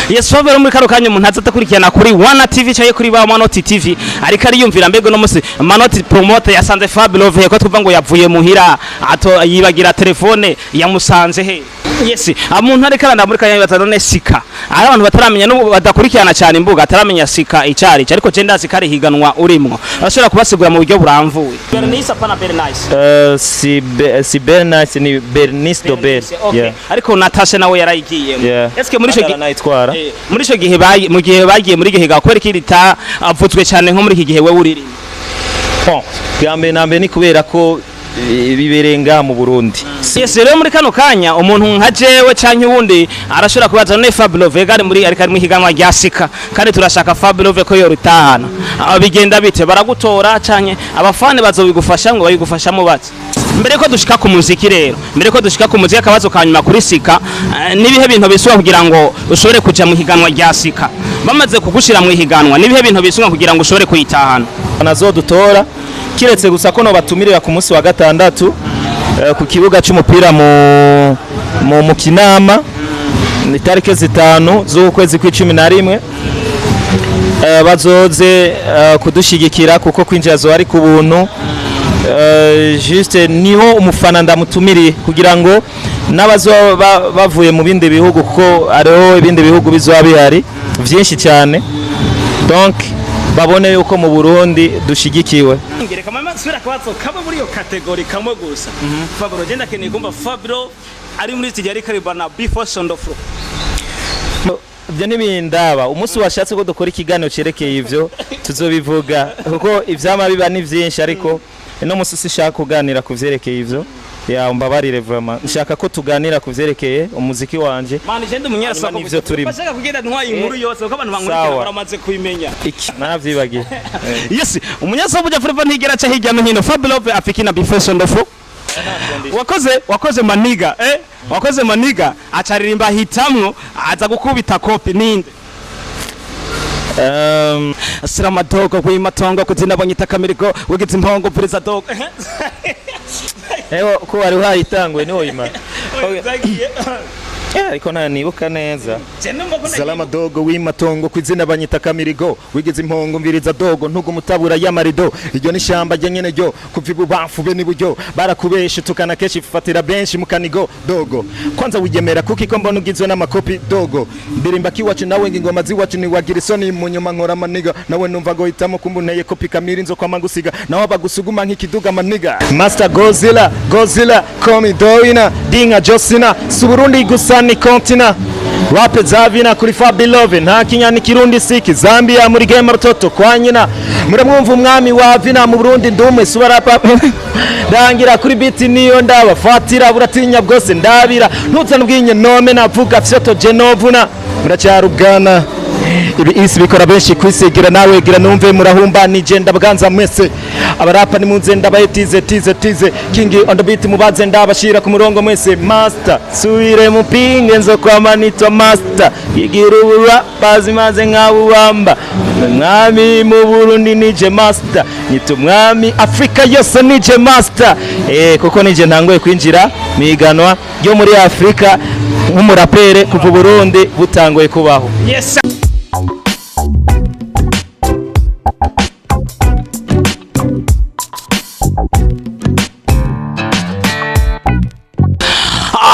Yes Fabelove muri karo kanya umuntu azatakurikirana kuri Wana TV cyaye kuri ba Manoti TV ariko ari yumvira mbego no musi Manoti promoter yasanze Fabelove ko tuvuga ngo yavuye muhira ato yibagira telefone yamusanze he. Yes umuntu ari karanda muri kanya batano SICA ari abantu bataramenya no badakurikirana cyane imbuga ataramenya SICA icari ariko je ndazi kare higanwa urimwo ashobora kubasigura mu buryo buramvuye. Bernice apana Bernice si Bernice ni Bernice do Ber. Ariko Natasha nawe yarayigiye. Eske muri cyo nayitwara muri cyo gihe mu gihe bagiye muri gihe gakora kirita avutswe cyane nko muri iki gihe we uriri. Bon gambe nambe ni kubera ko biberenga mu Burundi. Yes rero muri kano kanya umuntu nka jewe canke ubundi arashobora kubaza ne Fabelove gari muri ariko ari mu higanwa rya SICA kandi turashaka Fabelove ko yoritahana. Bigenda bite baragutora canke abafane bazobigufasha ngo bayigufasha mu bati. Mbere ko dushika ku muziki rero mbere ko dushika ku muziki akabazo kanyuma kuri SICA nibihe bintu bisubira kugira ngo ushobore kuja mu higanwa rya SICA bamaze kugushira mu higanwa nibihe bintu bisubira kugira ngo ushobore kuyitahana anazodutora kiretse gusa ko no batumirira ku munsi wa gatandatu ku kibuga cy'umupira mu Kinama ni tarike 5 z'ukwezi kwa11 bazoze kudushigikira kuko kwinjira zo ari ku buntu juste niho umufana ndamutumiriye kugira ngo nabazo bavuye mu bindi bihugu kuko ariho ibindi bihugu bizoba bihari byinshi cyane donc babone yuko mu Burundi dushigikiwe. Ngereka mama sura kwazo kaba muri yo category kamwe gusa. Fabelove genda keneye kumva Fabelove ari muri iki karibana before Sondofro. Ibyo nibindaba umunsi washatse ko dukora ikiganiro cerekeye ivyo tuzobivuga kuko ivyama biba ni vyinshi ariko no musi sishaka kuganira kuvyerekeye ivyo ya umbabarire vraiment nshaka ko tuganira kuvyerekeye umuziki wanje mani je ndumunyarasa ko ivyo turimo bashaka kugenda ntwaye inkuru yose ko abantu bankurikira baramaze kuyimenya naravyibagiye. Yes umunyarasa buja Fabelove ntigera cha hirya no hino Fabelove afikina before Sondofro wakoze maniga wakoze maniga acaririmba hitamwo aza gukubita kopi ninde Asirama dogo kwimatongo kuzina banyita kamirigo wigize impongo puriza dogo ko wari uhayitangwe niho ima ariko nibuka neza Salama dogo w'imatongo kwizina banyita kamirigo wigize impongo mbiriza dogo ntugo mutabura y'amarido iryo ni shamba je nyene ryo kuvibu bamfube ni buryo barakubeshe tukana keshi fatira benshi mukanigo dogo kwanza wigemera kuki ko mbona ugizwe n'amakopi dogo ndirimba kiwacu nawe ngingoma ziwacu ni wagira isoni munyuma nkora maniga nawe numva go hitamo kumbuneye kopi kamiri nzo kwa magusiga nawe bagusuguma nk'ikiduga maniga Master Godzilla komi doina dinga Josina Suburundi gusa ni kontina Wape zavina kuri Fabelove nta kinyani kirundi siki Zambia muri game rutoto kwa nyina muramwumva umwami wa vina mu Burundi ndumwe subarapa dangira kuri biti niyo ndaba fatira buratinya bwose ndabira ntuzanubwinye nome navuga fyoto genovuna muracyarugana ibi isi bikora benshi kwisigira nawe gira numve murahumba nije ndabganza mwese abarapa ni munze ndabayetize tize King on the beat mubaze ndabashira ku murongo mwese master suire mupinge nzo kwa manito master igirubura bazimaze nkabubamba mwami mu Burundi nije master nyito mwami Afrika yose nije master kuko nije ntangoye kwinjira miganwa yo muri Afrika nk'umurapere kuva Burundi butangoye kubaho. Yes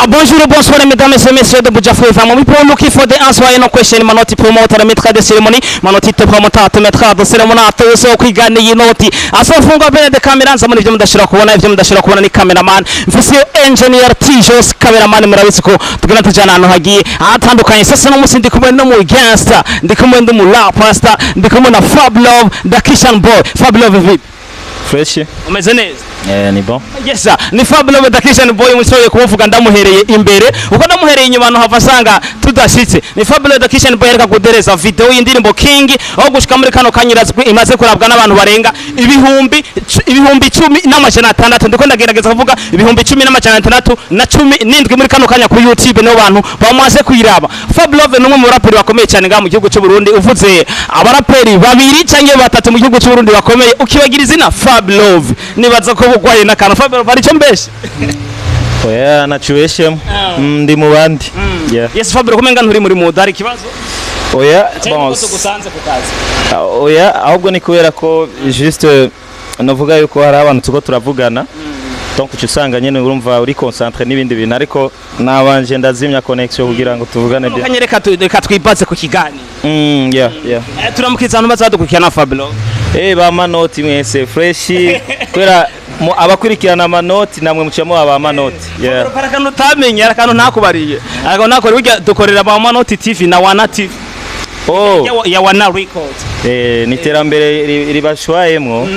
Bonjour, bonsoir mesdames et messieurs de Boudjafou FM. We promote for the answer no question Manoti promoter la maître de cérémonie Manoti te promoter te maître de cérémonie atose kwigana yinoti asofunga bene de camera nza muri byo mudashira kubona ni cameraman mfise engineer Tijos cameraman murabitsiko tugana tujana hano hagiye atandukanye sasa no musindi kumwe no mu gangster ndikumwe ndo mu rap pastor ndikumwe na Fabelove the Christian boy Fabelove vip fresh umeze neza ni bon. Yes sir ni Fabelove the Christian boy musoye kuvuga ndamuhereye imbere uko ndamuhereye inyuma no hava sanga tudashitse ni Fabelove the Christian boy reka kudereza video y'indirimbo King aho gushika muri kano kanyirazi imaze kurabwa n'abantu barenga ibihumbi 10,600 ndiko ndagerageza kuvuga ibihumbi 10,600 na 17 muri kano kanya ku YouTube no bantu bamaze kuyiraba Fabelove numwe mu raperi bakomeye cyane nga mu gihugu cy'u Burundi uvuze abaraperi babiri cyangwa batatu mu gihugu cy'u Burundi bakomeye ukibagira izina Fabelove nibaza ko bugwaye na kana Fabelove bari cyo mbese oya nacuweshe ndi mu bandi yes Fabelove kumenga nturi muri mudari kibazo oya bon tugusanze ku kazi oya ahubwo ni kubera ko juste navuga yuko hari abantu tuko turavugana donc usanga nyene urumva uri concentré n'ibindi bintu ariko nabanje ndazimya connection kugira ngo tuvugane bya kanyereka twibatse ku kigani yeah turamukiza abantu bazadukurikirana Fabelove ba manoti mwese fresh kwera abakurikirana amanoti namwe mucamo aba manoti parakantu utamenya arakantu ntakubariye ariko nakore burya dukorera ba manoti TV na wana TV ya wana record ni terambere ribashwayemwo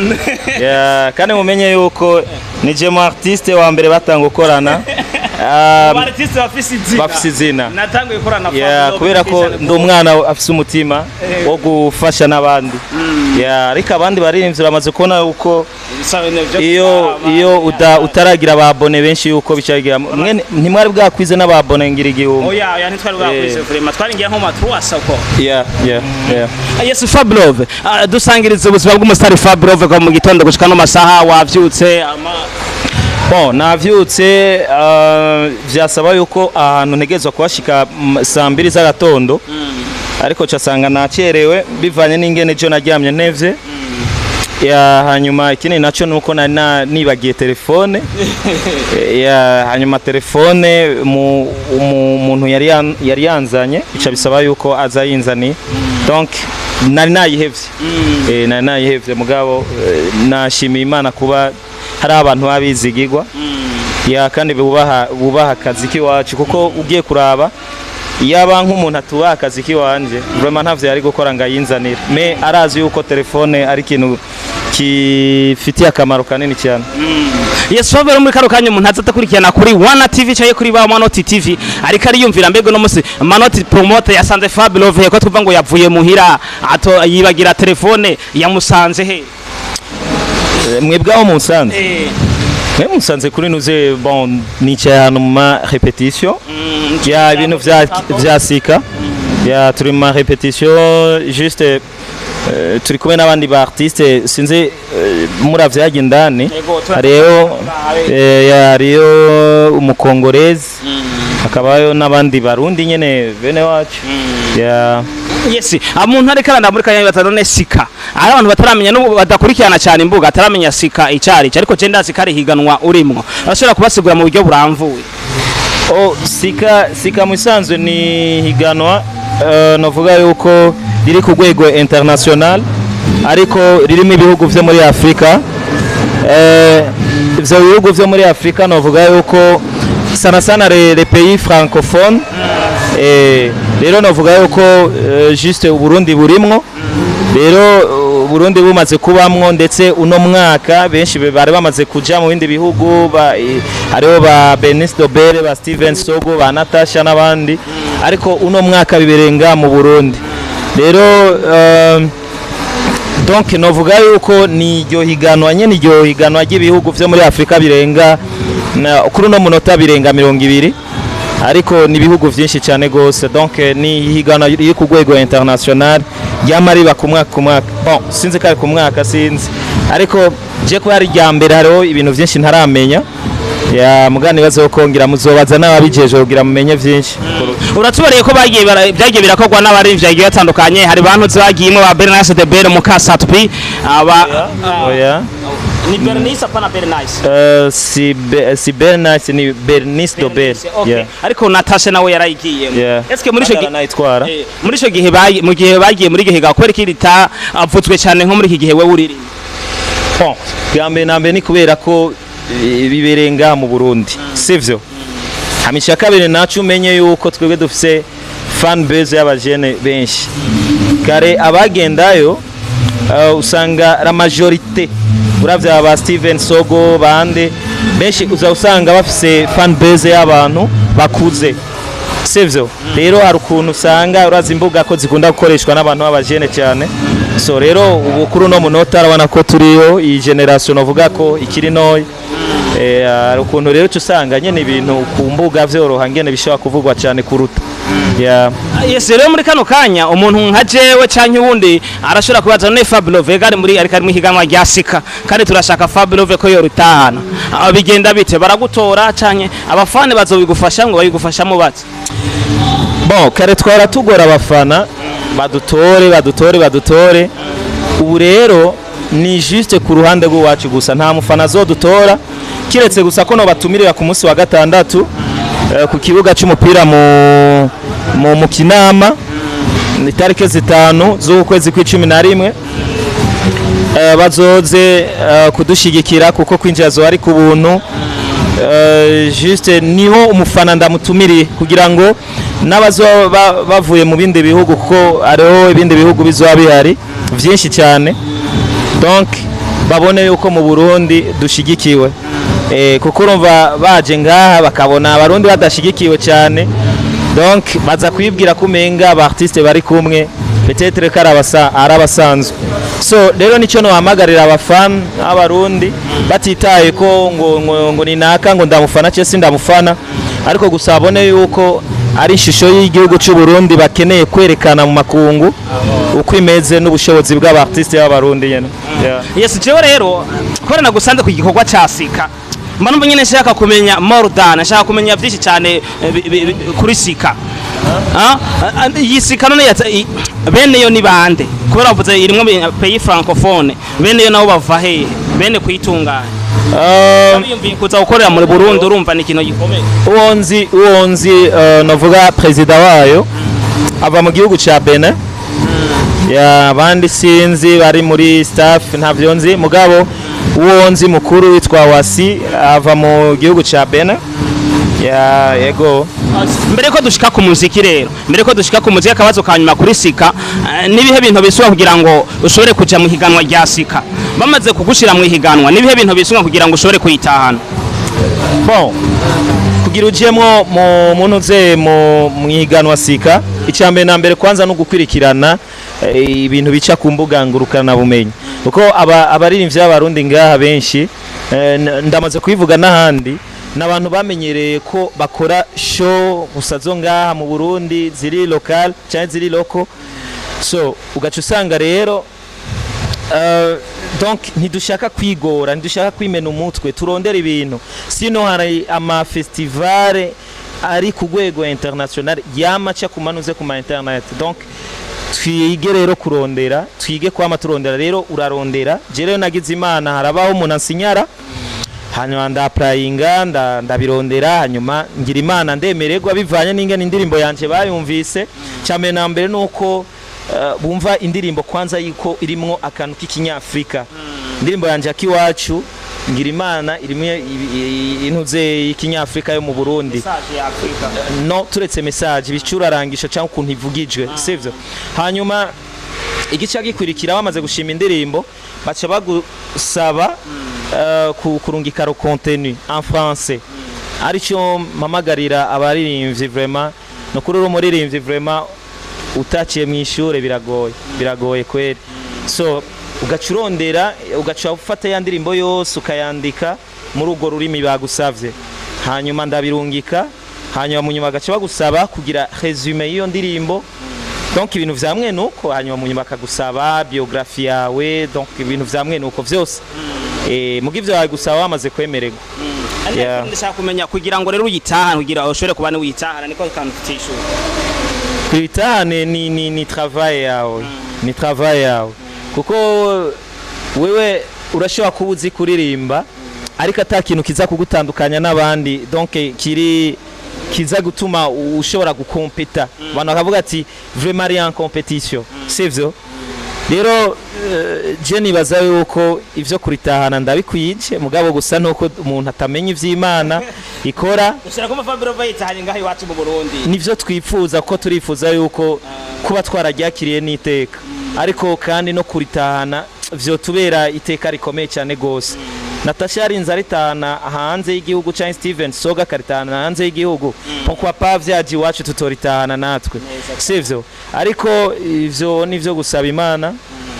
kandi mumenye yuko nije mu artiste wa mbere batanga gukorana artiste bafise izina natanguye gukorana Fabelove kubera ko ndi umwana afise umutima wo gufasha n'abandi ariko abandi baririmbyi bamaze kubona uko iyo utaragira ababone benshi yuko bicagira ntimwari bwakwize n'ababone ngira igihumbi oya ntitwari bwakwize vraiment twaringiye nko matruasa ko yes Fabelove dusangiriza ubuzima bw'umustar Fabelove ko mu gitondo gushika no masaha wavyutse bon navyutse vyasaba yuko ahantu ntegezwa kuhashika saa 2 z'agatondo ariko casanga nacerewe bivanye n'ingene jo naryamye nevye hanyuma ikindi naco nuko nari nibagiye telefone hanyuma telefone umuntu yari yanzanye bica bisaba yuko aza yinzani donc nari nayihevye mugabo nashimiye Imana kuba hari abantu babizigirwa kandi bubaha akazi kiwacu kuko ugiye kuraba yaba nk'umuntu atubaha akazi kiwanje vraiment ntavyo yari gukora ngayinzanira me arazi yuko telefone ari ikintu kifitiye akamaro kanini cyane yes Fabelove muri karo kanya umuntu azatakurikirana kuri wana TV cyaye kuri ba manoti TV ariko ariyumvira mbego no musi manoti promoter yasanze Fabelove ko tuvuga ngo yavuye muhira ato yibagira telefone yamusanze he mwebwaho musanze musanze kuri nuze bon nicaye hano mu ma repetition ya ibintu vya SICA turi mu ma repetition juste turi kumwe n'abandi ba artiste sinzi muravyaje indani hariyo umukongorezi akabayo n'abandi barundi nyene bene wacu yes amuntu ariko arandamurika yabatano SICA ari abantu bataramenya no badakurikirana cyane imbuga ataramenya SICA icari ariko je ndazi kari higanwa urimo ashobora kubasigura mu buryo buramvuye SICA musanzwe ni higanwa novuga yuko riri ku rwego international ariko ririmo ibihugu vyo muri Afrika ivyo bihugu vyo muri Afrika novuga yuko sana les pays francophones rero novuga yuko juste Burundi burimwo rero Burundi bumaze kubamwo ndetse uno mwaka benshi bari bamaze kuja mu bindi bihugu hariho ba Benis Dobere ba Steven Sogo ba Natasha n'abandi ariko uno mwaka biberenga mu Burundi rero donc novuga yuko ni iryo higanwa nyene iryo higanwa ry'ibihugu vyo muri Afrika birenga kuri no munota birenga 200 ariko ni bihugu vyinshi cyane gose donc ni higanwa riri ku rwego international ryamariba ku mwaka bon sinzi kare ku mwaka sinzi ariko je ko ari ryambere hariho ibintu vyinshi ntaramenya mugani bazokongera muzobaza n'ababijeje kugira mumenye vyinshi uratubariye ko byagiye birakogwa n'abari vyagiye batandukanye hari bantu zagiyemo ba Bernice de Bere mukasatpi ni Bernice apana Bernice si Bernice ni Bernice do Bere ariko Natasha nawe yarayigiyemo eske muri ico nayitwara muri ico gihe mu gihe bagiye muri gihe gakwere kirita avutswe cyane nko muri iki gihe we uriri bon gambe ni kubera ko biberenga mu Burundi sivyo hamisha kabiri nacu umenye yuko twebwe dufise fan base y'abajene benshi kare abagendayo usanga la majorité uravya ba Steven Sogo bande benshi usanga bafise fan base y'abantu bakuze sivyo rero hari ukuntu usanga uraza imbuga ko zikunda gukoreshwa n'abantu b'abajene cyane so rero ubu kuri no munota arabana ko turiyo iyi generation uvuga ko ikiri noye ukuntu rero usanga nyene ibintu ku mbuga vyoroha ngene bishobora kuvugwa cyane kuruta yes rero muri kano kanya umuntu nka jewe canke ubundi arashobora kubaza ne Fabelove gari muri ariko ari mu higanwa rya SICA kandi turashaka Fabelove ko yorutahana bigenda bite baragutora canke abafane bazobigufasha ngo babigufasha mu batse bon kare twara tugora abafana badutora ubu rero ni juste ku ruhande rw'iwacu gusa nta mufana azodutora kiretse gusa ko no batumirira ku munsi wa gatandatu ku kibuga cy'umupira mu Kinama ni tariki 5 z'ukwezi kwa11 bazoze kudushigikira kuko kwinjira zo ari ku buntu juste niho umufana ndamutumiriye kugira ngo n'abazo bavuye mu bindi bihugu kuko ariho ibindi bihugu bizoba bihari byinshi cyane donc babone yuko mu Burundi dushigikiwe kuko urumva baje ngaha bakabona abarundi badashigikiwe cyane donc baza kwibwira kumenga aba artiste bari kumwe peut-être ko arabasanzwe so rero nicyo no hamagarira abafana abarundi batitaye ko ngo ninaka ngo ndamufana cyo sindamufana ariko gusabone yuko ari ishusho y'igihugu cy'u Burundi bakeneye kwerekana mu makungu uko imeze n'ubushobozi bw'aba artiste y'abarundi nyene yes jewe rero korana gusanze ku gikorwa ca SICA mbona nyine nshaka kumenya more than nshaka kumenya byinshi cyane kuri SICA iyi SICA none bene yo ni bande kubera bavuze irimwe pays francophone bene yo nabo bava hehe bene kuyitunganya biyumviye kuza gukorera muri Burundi urumva ni ikintu gikomeye uwonzi navuga president wayo ava mu gihugu ca Benin ya bandi sinzi bari muri staff ntavyo nzi mugabo uwonzi mukuru witwa Wasi ava mu gihugu ca Benin ya yego mbere ko dushika ku muziki rero mbere ko dushika ku muziki akabazo kanyuma kuri SICA nibihe bintu bisubira kugira ngo ushobore kuja mu higanwa rya SICA bamaze kugushira mu higanwa nibihe bintu bisubira kugira ngo ushobore kuyitahana bon kugira ujemo mu munuze mu higanwa SICA icambere na mbere kwanza no gukwirikirana ibintu bica ku mbuga ngurukana bumenyi uko abaririmbyi b'abarundi ngaha benshi ndamaze kubivuga n'ahandi n'abantu bamenyereye ko bakora show gusazo ngaha mu Burundi ziri local cyangwa ziri local so ugaca usanga rero donc ntidushaka kwigora ntidushaka kwimena umutwe turondera ibintu sino hari ama festival ari ku rwego international yamaca kumanuze ku ma internet donc twige rero kurondera twige kwama turondera rero urarondera je rero nagize imana harabaho umuntu ansinyara hanyuma ndaprayinga ndabirondera hanyuma ngira imana ndemererwa bivanye n'ingene indirimbo yanje bayumvise cyane na mbere nuko bumva indirimbo kwanza yiko irimwo akantu k'ikinyafrika indirimbo yanje akiwacu ngira imana irimwe intuze y'ikinyafrika yo mu Burundi no turetse message bicurarangisha cyangwa ukuntu ivugijwe sivyo hanyuma igice gikurikira bamaze gushima indirimbo baca bagusaba kurungika ro contenu en français arico mamagarira abaririmbyi vraiment no kuri ro muririmbyi vraiment utaciye mu ishure biragoye kweri so ugacurondera ugaca ufata ya ndirimbo yose ukayandika muri ugo rurimi bagusavye hanyuma ndabirungika hanyuma munyuma gaca bagusaba kugira resume y'iyo ndirimbo donc ibintu vyamwe nuko hanyuma munyuma akagusaba biographie yawe donc ibintu vyamwe nuko vyose mugivyo bagusaba wamaze kwemererwa ndashaka kumenya kugira ngo rero uyitahana kugira ushobore kubana uyitahana niko kantu tishura kwitahane ni travail yawe ni travail yawe kuko wewe urashobora kubuzi kuririmba ariko atakintu kiza kugutandukanya n'abandi donc kiza gutuma ushobora gukompeta abantu bakavuga ati vraiment rien competition sivyo rero je nibaza yuko ivyo kuritahana ndabikwije mugabo gusa nuko umuntu atamenya ivy'Imana ikora ushaka ko Fabelove yitahanye ngaho iwacu mu Burundi nivyo twifuza ko turifuza yuko kuba twararyakiriye n'iteka ariko kandi no kuritahana vyo tubera iteka rikomeye cyane gose Natasha arinze aritahana hanze y'igihugu cyangwa Steven Soga karitahana hanze y'igihugu pourquoi pas vyaji iwacu tutoritahana natwe sivyo ariko ivyo nivyo gusaba Imana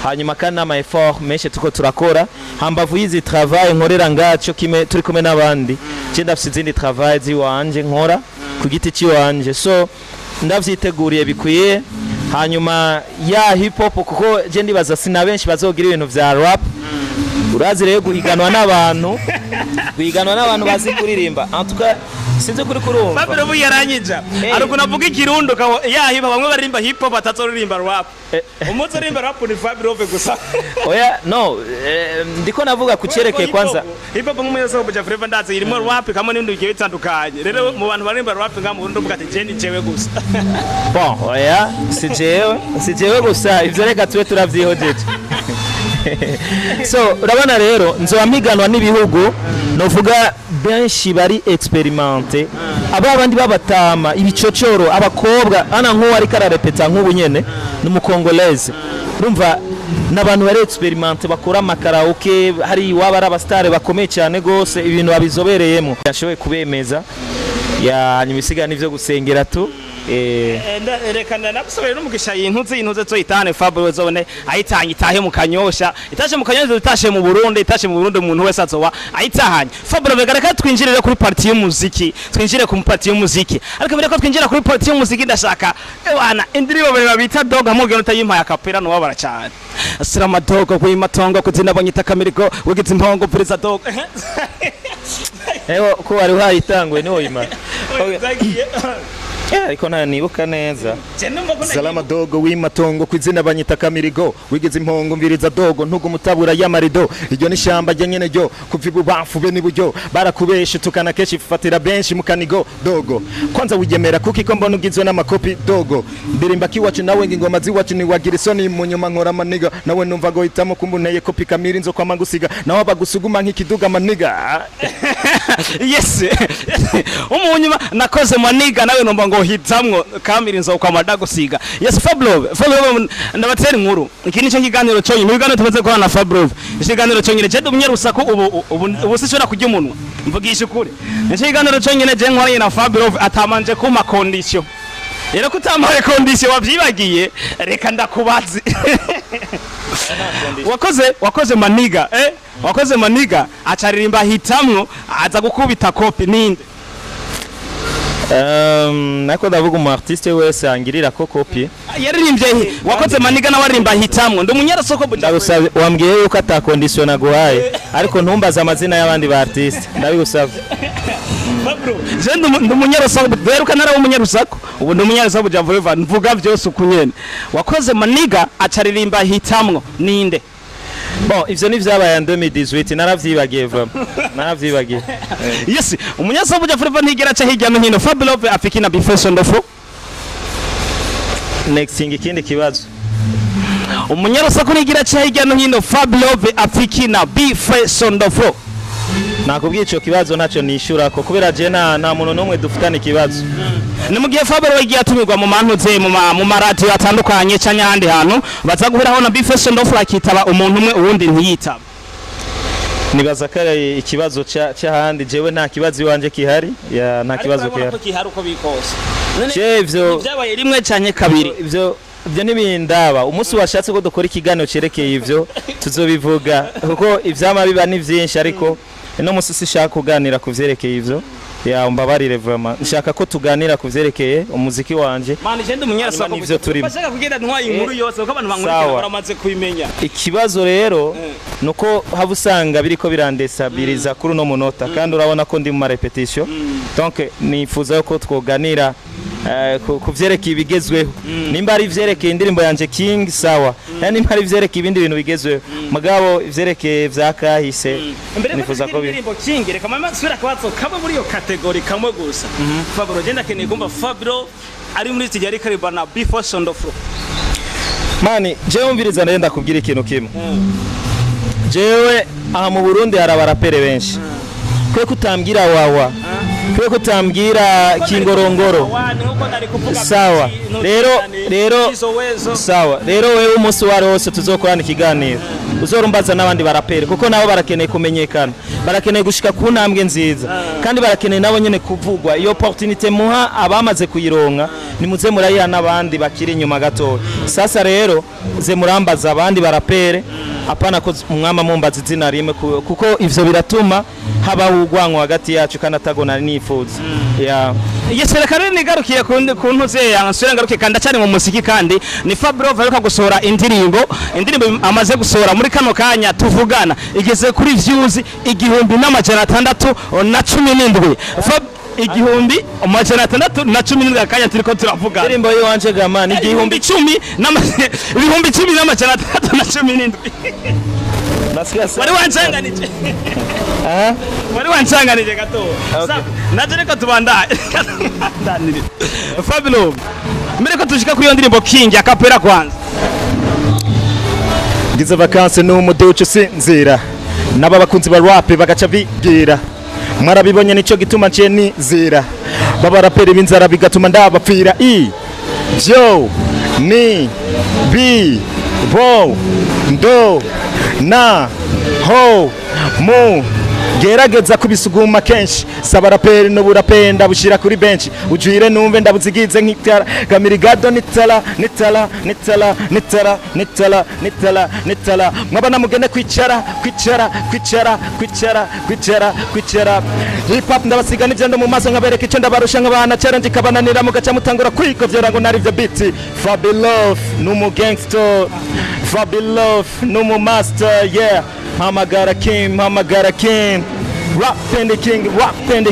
hanyuma kandi ama effort menshi tuko turakora hambavu yizi travail nkorera ngaco kime turi kumwe n'abandi je ndafite izindi travail ziwanje nkora ku giti ciwanje so ndavyiteguriye bikwiye hanyuma ya hip hop kuko je ndibaza sina benshi bazogira ibintu vya rap urazi rero guhiganwa n'abantu bazi kuririmba en tout cas sinzi kuri kurumva Fabelove yaranyija ariko navuga ikirundo yahiba bamwe baririmba hip hop batazoririmba rap umunsi aririmba rap ni Fabelove gusa oya no ndiko navuga kucerekeye kwanza hip hop nk'umwe yose buja Flavor ndazi irimo rap kamwe n'indi bigiye bitandukanye rero mu bantu baririmba rap ngamu Burundi uvuga ati je ni jewe gusa bon oya si jewe gusa ivyo reka tube turavyihojeje so urabona rero nzoba mpiganwa n'ibihugu novuga benshi bari experimente abandi babatama ibicocoro abakobwa ana nk'uwo ariko ararepeta nk'ubu nyene n'umukongolese urumva n'abantu bari experimente bakora amakaraoke hari iwaba ari abastare bakomeye cyane gose ibintu babizobereyemo yashoboye kubemeza yanyuma isiga n'ivyo gusengera tu reka nagusobere n'umugisha y'intuze tuzoyitahane Fabelove zone ayitanye itahe mu Kanyosha itashe mu Kanyosha itashe mu Burundi umuntu wese azowa ayitahanye Fabelove gareka twinjirire kuri parti y'umuziki twinjire ku parti y'umuziki ariko mbere ko twinjira kuri parti y'umuziki ndashaka bana indirimbo babita dog amubwira utayimpaye akapera no wabara cyane asirama dog ku imatongo kuzina banyita kamirigo wigize impongo pereza dog eho ko wari uhayitangwe niho yima ariko nibuka neza salama dogo w'imatongo kwizina banyita kamirigo wigize impongo mviriza dogo ntugo mutabura y'amarido iryo ni shamba rye nyene ryo kuva ibubafu be n'iburyo barakubesha tukana keshi fatira benshi mukanigo dogo kwanza wigemera kuki ko mbona ugizwe n'amakopi dogo ndirimba kiwacu nawe ngingoma ziwacu ni wagira isoni mu nyuma nkora maniga nawe numva go hitamo kumbuneye kopi kamiri nzo kwa magusiga nawe bagusuguma nk'ikiduga maniga yes umunyuma nakoze maniga nawe numva ngo hitamwo kamiri nzo kwa madagusiga yes Fabelove ndabatera inkuru iki nico kiganiro cyonye ibiganiro tumaze kwa na Fabelove ikiganiro cyonye je umunyarusaku ubu sishobora kujya umunwa mvugisha ukuri nico kiganiro cyonye je nkwaranye na Fabelove atamanje kuma condition rero kutamaye condition wavyibagiye reka ndakubazi wakoze maniga wakoze maniga acaririmba hitamwo aza gukubita kopi ninde nako ndavuga umu artiste wese angirira ko kopi yaririmbye wakoze maniga na waririmba hitamwo ndumunyarasoko ndagusaba wambwiye yuko ata condition naguhaye ariko ntumbaza amazina y'abandi ba artiste ndabigusaba bro je ndumunyarasoko beruka nara umunyarusako ubu ndumunyarasoko buja Fabelove mvuga byose ukunyene wakoze maniga acaririmba hitamwo ninde bon ivyo ni vyabaye en 2018 naravyibagiye naravyibagiye yes umunyaso buja Fabelove ntigera cha hirya no hino Fabelove afikina bifeso ndofo next ikindi kibazo umunyaso ko ntigera cha hirya no hino Fabelove afikina bifeso ndofo nakubwiye ico kibazo naco nishura ko kubera je na muntu nomwe dufitana ikibazo nimugiye Fabelove igiye atumirwa mu mantuze mu maradiyo atandukanye cyanya handi hantu baza guheraho na bifeso ndofo akitaba umuntu umwe uwundi ntiyitaba nibaza kare ikibazo cyahandi jewe nta kibazo iwanje kihari ya nta kibazo kihari uko bikose ivyo byabaye rimwe cyanye kabiri ivyo nibindaba umunsi washatse ko dukora ikiganiro cerekeye ivyo tuzobivuga kuko ivyama biba ni vyinshi ariko ino musi sishaka kuganira kuvyerekeye ivyo ya umbabarire vraiment nshaka ko tuganira kuvyerekeye umuziki wanje mani je ndumunyarasoko ivyo turimo bashaka kugenda ntwaye inkuru yose kuko abantu bankurikira baramaze kubimenya ikibazo rero nuko habusanga biriko birandesabiliza kuri no munota kandi urabona ko ndi mu repetition donc nifuza ko twoganira kuvyerekeye ibigezweho nimba ari vyerekeye indirimbo yanje King sawa nimba ari vyerekeye ibindi bintu bigezweho mugabo vyerekeye vyakahise nifuza ko indirimbo King reka mama sura kwazo kamwe muri yo category kamwe gusa Fabelove genda keneye kumva Fabelove ari muri studio ari karibana before Sondofro mani jewe umviriza ndenda kubwira ikintu kimwe jewe aha mu Burundi hari abarapere benshi kwe kutambwira wawa kwe kutambwira kingorongoro sawa rero sawa rero wewe umunsi wari wose tuzokorana ikiganiro uzorumbaza n'abandi barapere kuko nabo barakeneye kumenyekana barakeneye gushika ku ntambwe nziza kandi barakeneye nabo nyene kuvugwa iyo opportunité muha abamaze kuyironka nimuze murayiha n'abandi bakiri inyuma gato sasa rero ze murambaza abandi barapere apana ko umwama mumbaza izina rimwe kuko ivyo biratuma haba ugwango hagati yacu kandi atagona nifuza ya yesera kare nigarukiye ku ntuze yansura ngarukiye kandi acane mu musiki kandi ni Fabelove ariko gusohora indirimbo amaze gusohora muri kano kanya tuvugana igeze kuri views 1617 igihumbi amajana 617 akanya turiko turavuga indirimbo yanje gamani igihumbi 10 ibihumbi 10 n'amajana 617 wari wancanganije wari wancanganije gato naje reka tubandanye Fabelove mbere ko tushika kuri iyo ndirimbo King akapera kwanza ngize vacances n'umuduce sinzira naba bakunzi ba rap bagaca bigira mwarabibonye nico gituma nciye nizira babarapera binzara bigatuma ndabapfira byo ni bi bo ndo na ho mu gerageza kubisuguma kenshi sabaraperi no burapenda bushira kuri bench ujire numve ndabuzigize nk'itara gamirigado nitala mwabana mugene kwicara hip hop ndabasiga n'ivyo mu maso nkabereka ico ndabarusha nk'abana challenge kabananira mugaca mutangura kwigovyera ngo nari vyo beat Fabelove numu gangster Fabelove numu master yeah hamagara king Rock and the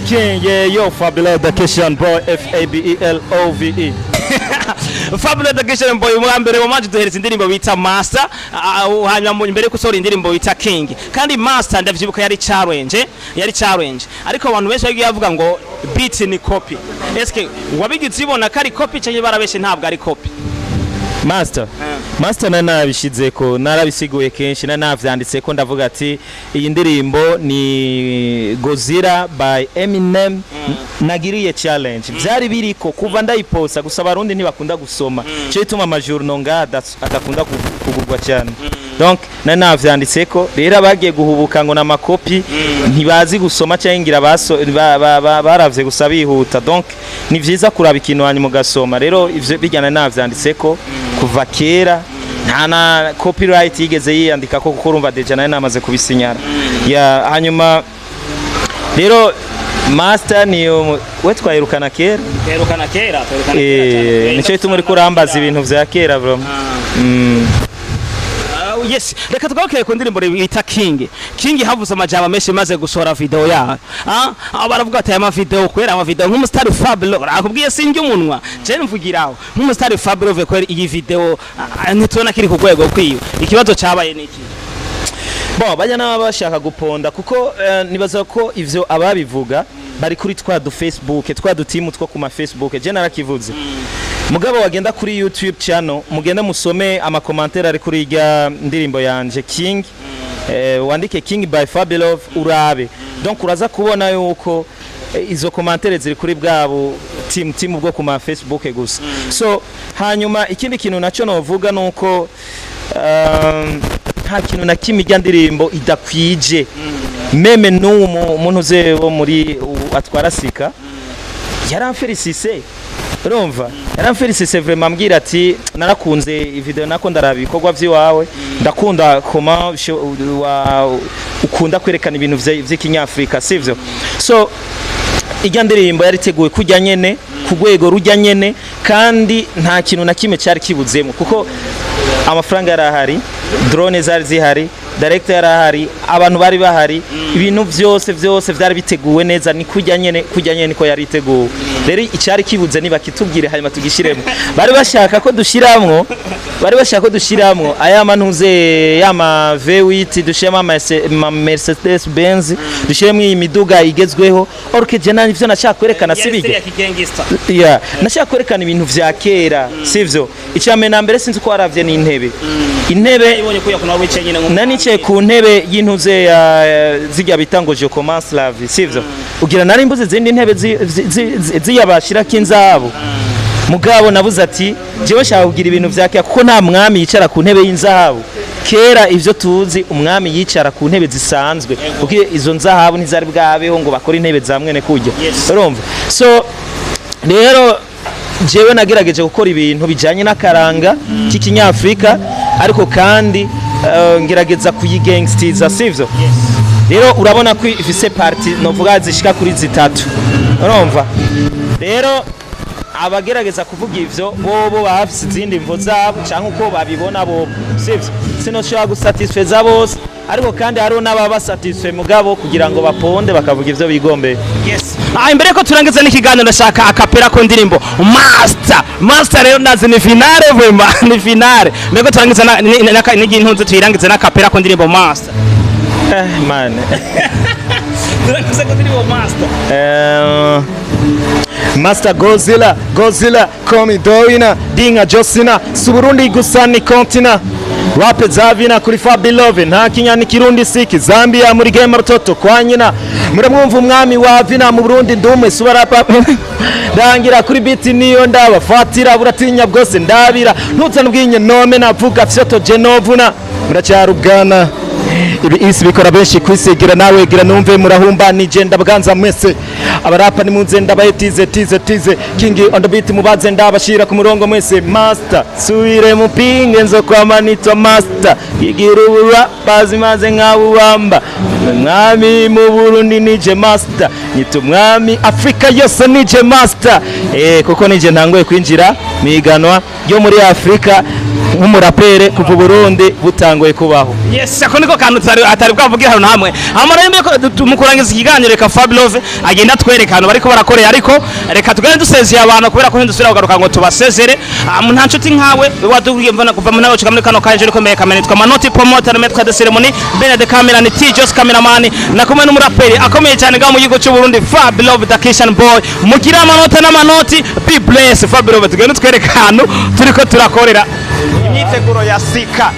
king, yeah, yo, Fabelove the Kitchen Boy, Fabelove. Fabelove the Kitchen Boy, mwambere wamaje duhereza indirimbo bita Master, hanyuma mbere kusora indirimbo bita King. Kandi Master ndavyibuka yari challenge, ariko abantu benshi bagiye bavuga ngo beat ni copy. Eske wabigize ibona kari copy cyangwa barabeshe ntabwo ari copy? Master nanabishizeko narabisiguye kenshi nanavyanditse ko ndavuga ati iyi ndirimbo ni Godzilla by Eminem nagiriye challenge byari biriko kuva ndayiposa gusa abarundi ntibakunda gusoma cyo bituma amajurno adakunda kugurwa cyane donc nanavyanditseko rero abagiye guhubuka ngo na makopi ntibazi gusoma cyangwa baravye gusa bihuta donc ni vyiza kuraba ikintu hanyuma gasoma rero ivyo bijyana navyanditseko kuva kera nta na copyright yigeze yiyandika ko kuko urumva deja naye namaze kubisinyara ya hanyuma rero Master ni we twayirukana kera nico bituma uri kurambaza ibintu vya kera bro yes reka tugaruke ku ndirimbo bita King havuze amajambo menshi maze gusohora video yayo baravuga ati aya video kwera ama video nk'umustar Fabelove akubwiye sinjye umunwa je mvugiraho nk'umustar Fabelove kwera iyi video ntitubona kiri ku rwego kwiyo ikibazo cyabaye niki bajya n'abashaka guponda kuko nibaza ko ivyo ababivuga bari kuri twa du Facebook twa du team two kuma Facebook je narakivuze mugabo wagenda kuri YouTube channel mugenda musome ama commentaire ari kuri irya ndirimbo yanje King wandike King by Fabelove urabe donc uraza kubona yuko izo commentaire ziri kuri bwabo team bwo kuma Facebook gusa so hanyuma ikindi kintu naco novuga nuko nta kintu na kimwe irya ndirimbo idakwije meme n'umuntu zebo muri atwara SICA yaramfelicise urumva yaramfelicise vraiment ambwira ati narakunze video nako ndaraba ibikorwa vyiwawe ndakunda koma ukunda kwerekana ibintu vy'ikinyafrika sivyo so irya ndirimbo yariteguye kujya nyene ku rwego rujya nyene kandi nta kintu na kimwe cyari kibuzemo kuko amafaranga yarahari drone zari zihari director yarahari abantu bari bahari ibintu byose byari biteguwe neza ni kujya nyene niko yari iteguwe rero icyari kibuze niba kitubwire hanyuma tugishiremo bari bashaka ko dushiramwo aya mantuze yama V8 dushema ama Mercedes Benz dushemwe iyi miduga igezweho orke je nani byo nashaka kwerekana sibige nashaka kwerekana ibintu vya kera sivyo icyame na mbere sinzi ko waravye ni intebe nanice ku ntebe y'intuze zijya bitango je commence la vie sivyo ugira nari mbuze zindi ntebe ziyabashira kinzabo mugabo nabuze ati jewe shaka kugira ibintu vyake kuko nta mwami yicara ku ntebe y'inzahabu kera ivyo tuzi umwami yicara ku ntebe zisanzwe kuko izo nzahabu ntizari bwabeho ngo bakora intebe za mwene kujya urumva so rero jewe nagerageje gukora ibintu bijanye n'akaranga k'ikinyafrika ariko kandi ngerageza kuyigangstiza sivyo rero urabona ko ifise party novuga zishika kuri zitatu urumva rero abagerageza kuvuga ivyo bobo bafise izindi mvo zabo canke uko babibona bobo sivyo sinoshobora gusatisfeza bose ariko kandi hariho n'ababa satisfait mugabo kugira ngo baponde bakavuga ivyo bigombeye. Yes. Imbere ko turangiza n'ikiganiro ndashaka akapera ko ndirimbo Master rero ndazi ni finale vema ni finale. Mbego turangiza n'intunze tuyirangiza n'akapera ko ndirimbo Master. Man. Turangiza ko ndirimbo Master. Master Godzilla komi doina dinga Josina Suburundi gusani kontina Wape zavina kuri Fabelove nta kinyani kirundi siki Zambia muri game rutoto kwa nyina muramwumva umwami wa vina mu Burundi ndumwe subarapa dangira kuri biti niyo ndabafatira buratinya bwose ndabira ntuzanubwinye nome navuga fyoto Genovuna muracyarugana ibi isi bikora benshi kwisigira nawe gira numve murahumba nije ndabganza mwese abarapa ni munze ndabayetize tize King on the beat mubaze ndabashira ku murongo mwese Master suire mupinge nzo kwa manito Master igirubura bazimaze nk'abubamba mwami mu Burundi nije Master nyito mwami Afrika yose nije Master kuko nije ntangoye kwinjira miganwa yo muri Afrika nk'umurapere kuva Burundi butangoye kubaho. Yes, ako niko kantu atari bwavugira hano hamwe. Amara yemeye ko mukurangiza ikiganiro reka Fabelove agenda twerekana bariko barakorera ariko reka tugende dusezeye abantu kubera ko hindusira kugaruka ngo tubasezere. Nta nshuti nkawe wadubwiye mvana kuva mu nawe muri kano kanje riko meye kamera twa manoti promoter maître de cérémonie bene de camera ni T-Jos cameraman nakomeye n'umuraperi akomeye cyane ga mu gihugu cy'u Burundi Fabelove the Christian boy mugira amanota n'amanoti be bless Fabelove tugende twerekana turiko turakorera imyiteguro ya SICA.